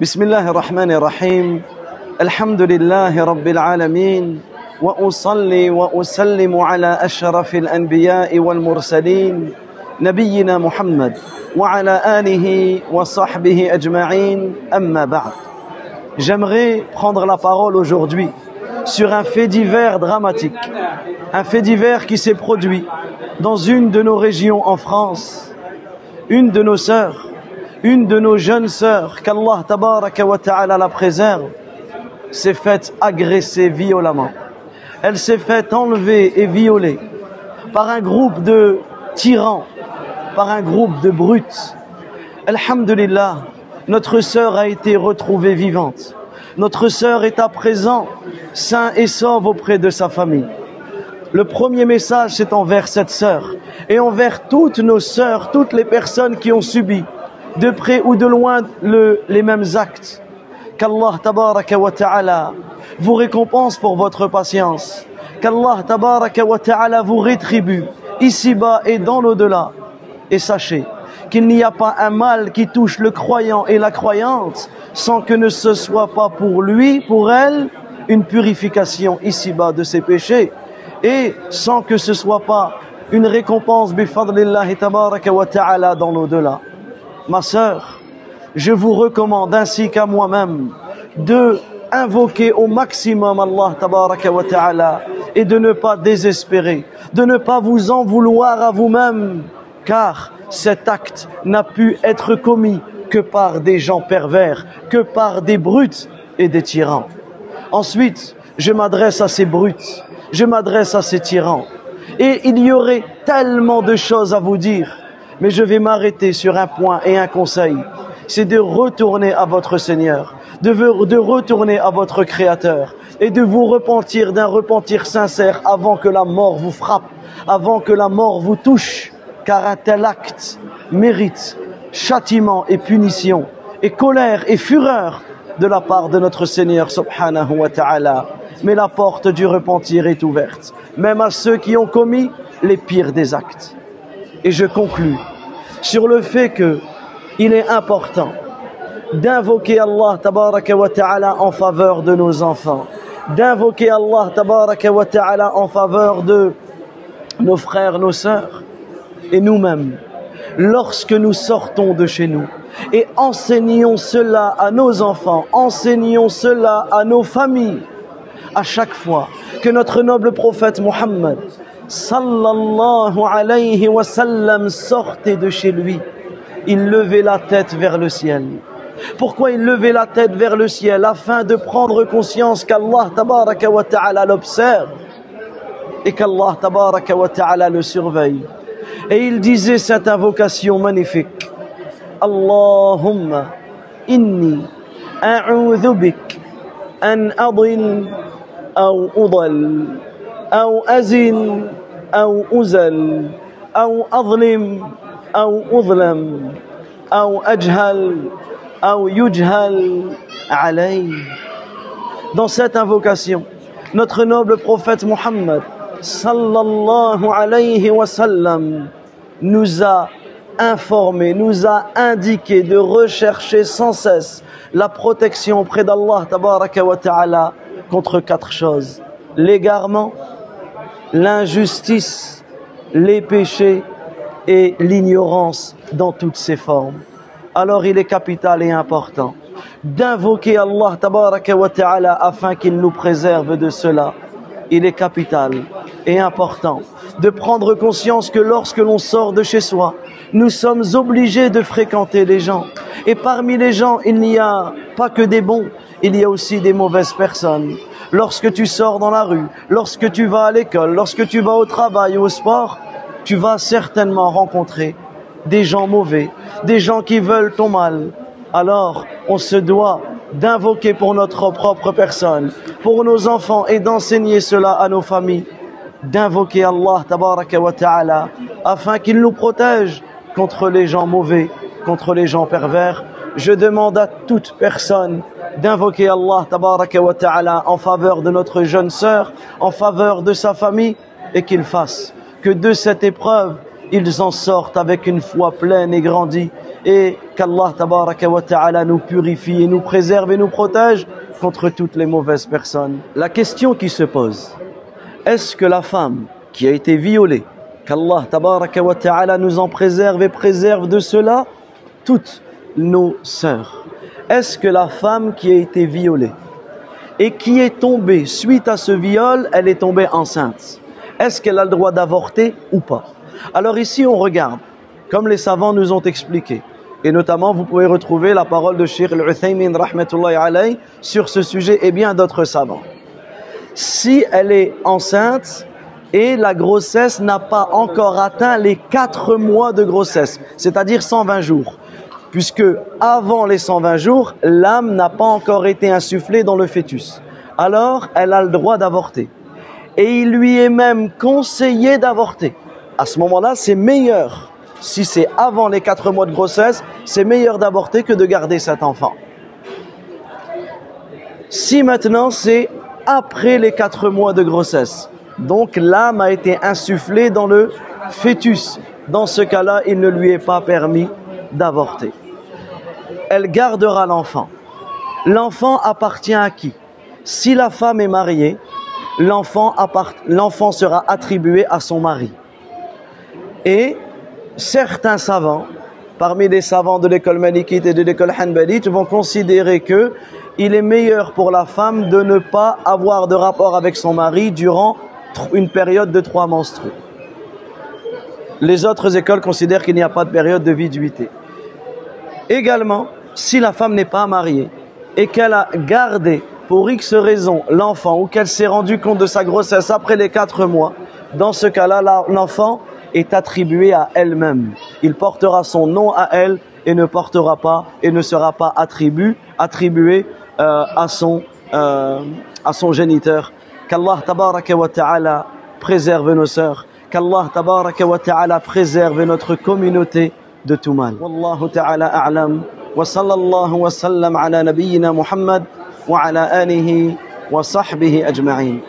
بسم الله الرحمن الرحيم الحمد لله رب العالمين وأصلي وأسلم على أشرف الأنبياء والمرسلين نبينا محمد وعلى آله وصحبه أجمعين أما بعد. J'aimerais prendre la parole aujourd'hui sur un fait divers dramatique, un fait divers qui s'est produit dans une de nos régions en France. Une de nos sœurs, une de nos jeunes sœurs, qu'Allah tabaraka wa ta'ala la préserve, s'est faite agresser violemment. Elle s'est faite enlever et violer par un groupe de tyrans, par un groupe de brutes. Alhamdulillah, notre sœur a été retrouvée vivante. Notre sœur est à présent sain et sauve auprès de sa famille. Le premier message, c'est envers cette sœur et envers toutes nos sœurs, toutes les personnes qui ont subi de près ou de loin les mêmes actes. Qu'Allah tabaraka wa ta'ala vous récompense pour votre patience. Qu'Allah tabaraka wa ta'ala vous rétribue ici-bas et dans l'au-delà. Et sachez qu'il n'y a pas un mal qui touche le croyant et la croyante sans que ne ce soit pas pour lui, pour elle, une purification ici-bas de ses péchés. Et sans que ce soit pas une récompense bifadlillahi tabaraka wa ta'ala dans l'au-delà. Ma sœur, je vous recommande ainsi qu'à moi-même de invoquer au maximum Allah tabaraka wa ta'ala et de ne pas désespérer, de ne pas vous en vouloir à vous-même, car cet acte n'a pu être commis que par des gens pervers, que par des brutes et des tyrans. Ensuite, je m'adresse à ces brutes. Je m'adresse à ces tyrans. Et il y aurait tellement de choses à vous dire. Mais je vais m'arrêter sur un point et un conseil. C'est de retourner à votre Seigneur. De retourner à votre Créateur. Et de vous repentir d'un repentir sincère avant que la mort vous frappe. Avant que la mort vous touche. Car un tel acte mérite châtiment et punition. Et colère et fureur de la part de notre Seigneur subhanahu wa ta'ala. Mais la porte du repentir est ouverte, même à ceux qui ont commis les pires des actes. Et je conclus sur le fait que il est important d'invoquer Allah tabaraka wa ta'ala en faveur de nos enfants, d'invoquer Allah tabaraka wa ta'ala en faveur de nos frères, nos sœurs et nous-mêmes, lorsque nous sortons de chez nous. Et enseignons cela à nos enfants, enseignons cela à nos familles. À chaque fois que notre noble prophète Muhammad sallallahu alayhi wa sallam sortait de chez lui, il levait la tête vers le ciel. Pourquoi il levait la tête vers le ciel? Afin de prendre conscience qu'Allah tabaraka wa ta'ala l'observe et qu'Allah tabaraka wa ta'ala le surveille. Et il disait cette invocation magnifique: Allahumma inni a'udhu bik an adil أو أضل أو أزن أو أزل أو أظلم أو أظلم أو أجهل أو يجهل علي. Dans cette invocation, notre noble prophète Muhammad sallallahu alayhi wa sallam nous a informé, nous a indiqué de rechercher sans cesse la protection auprès d'Allah tabaraka wa ta'ala contre 4 choses: l'égarement, l'injustice, les péchés et l'ignorance dans toutes ses formes. Alors il est capital et important d'invoquer Allah tabaraka wa ta'ala afin qu'il nous préserve de cela. Il est capital et important de prendre conscience que lorsque l'on sort de chez soi, nous sommes obligés de fréquenter les gens. Et parmi les gens, il n'y a pas que des bons, il y a aussi des mauvaises personnes. Lorsque tu sors dans la rue, lorsque tu vas à l'école, lorsque tu vas au travail ou au sport, tu vas certainement rencontrer des gens mauvais, des gens qui veulent ton mal. Alors, on se doit d'invoquer pour notre propre personne, pour nos enfants et d'enseigner cela à nos familles, d'invoquer Allah tabaraka wa ta'ala afin qu'il nous protège contre les gens mauvais, contre les gens pervers. Je demande à toute personne d'invoquer Allah tabaraka wa ta'ala en faveur de notre jeune sœur, en faveur de sa famille, et qu'il fasse que de cette épreuve, ils en sortent avec une foi pleine et grandie et qu'Allah tabaraka wa ta'ala nous purifie et nous préserve et nous protège contre toutes les mauvaises personnes. La question qui se pose, est-ce que la femme qui a été violée, qu'Allah tabaraka wa ta'ala nous en préserve et préserve de cela toutes nos sœurs, est-ce que la femme qui a été violée et qui est tombée suite à ce viol, elle est tombée enceinte, est-ce qu'elle a le droit d'avorter ou pas? Alors ici on regarde, comme les savants nous ont expliqué, et notamment vous pouvez retrouver la parole de Cheikh Al-Uthaymin rahmatullahi alayhi sur ce sujet et bien d'autres savants. Si elle est enceinte et la grossesse n'a pas encore atteint les 4 mois de grossesse, c'est-à-dire 120 jours, puisque avant les 120 jours, l'âme n'a pas encore été insufflée dans le fœtus, alors elle a le droit d'avorter. Et il lui est même conseillé d'avorter. À ce moment-là, c'est meilleur. Si c'est avant les 4 mois de grossesse, c'est meilleur d'avorter que de garder cet enfant. Si maintenant c'est après les 4 mois de grossesse, donc l'âme a été insufflée dans le fœtus, dans ce cas-là, il ne lui est pas permis d'avorter. Elle gardera l'enfant. L'enfant appartient à qui? Si la femme est mariée, l'enfant sera attribué à son mari. Et certains savants, parmi les savants de l'école malikite et de l'école hanbalite, vont considérer que il est meilleur pour la femme de ne pas avoir de rapport avec son mari durant une période de 3 menstrues. Les autres écoles considèrent qu'il n'y a pas de période de viduité. Également, si la femme n'est pas mariée et qu'elle a gardé pour X raison l'enfant ou qu'elle s'est rendue compte de sa grossesse après les 4 mois, dans ce cas-là, l'enfant est attribué à elle-même. Il portera son nom à elle et ne sera pas attribué à son géniteur. Qu'Allah tabaraka wa ta'ala préserve nos sœurs. Qu'Allah tabaraka wa ta'ala préserve notre communauté de tout mal. Wallahu ta'ala a'lam. Wa sallallahu wa sallam ala nabiyyina Muhammad wa ala alihi wa sahbihi ajma'in.